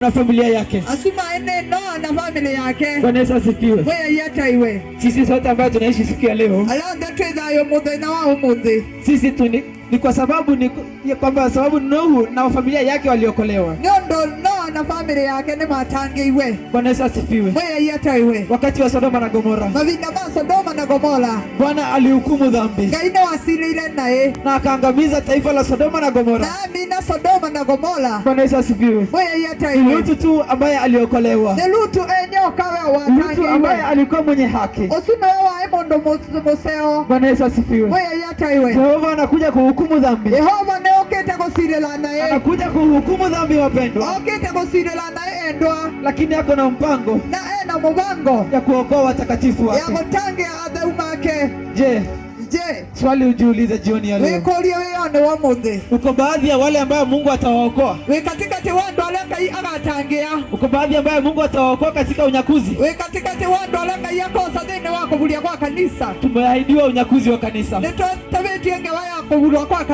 na familia yake. Asuma ene Noa na familia yake. Bwana Yesu asifiwe. Wewe yata iwe. Sisi sote ambao tunaishi siku ya leo, Alanga tweza yo mudhe na wao mudhe. sisi tu ni kwa sababu kwamba sababu Nuhu na familia yake waliokolewa. Nyondo Noa na familia yake ni matange iwe. Bwana Yesu asifiwe. Wewe yata iwe. Wakati wa Sodoma na Gomora, Mavinda ba Sodoma na Gomora, Bwana alihukumu dhambi Gaine wasili ile nae na akaangamiza taifa la Sodoma na Gomora. nami na Sodoma na Gomora. Bwana Yesu asifiwe. Wewe yata Ni iwe. Lutu tu ambaye aliokolewa, Ni Lutu enyo kawe watange Lutu ambaye iwe. alikuwa mwenye haki. Osume wa emondo museo. Bwana Yesu asifiwe. Wewe yata iwe. Jehova anakuja kuhukumu dhambi, Yehova ne okete kusirela nae. anakuja kuhukumu dhambi wapendwa, Okete kusirela nae endwa. lakini ako na mpango Na ena mubango ya kuokoa watakatifu ya wake. mutange atheumake. Je, Je, swali ujiulize jioni ya leo, wikolie weyone wa muthe. uko baadhi ya wale ambao Mungu atawaokoa? Wikatikati wandu alengai agatangia. Uko baadhi ambaye Mungu atawaokoa katika unyakuzi? Wikatikati wandu alengai akosa thini wa kuvulia kwa kanisa. Tumeahidiwa unyakuzi wa kanisa. Nito tabetie ngewa ya kuvulwa kwa kanisa.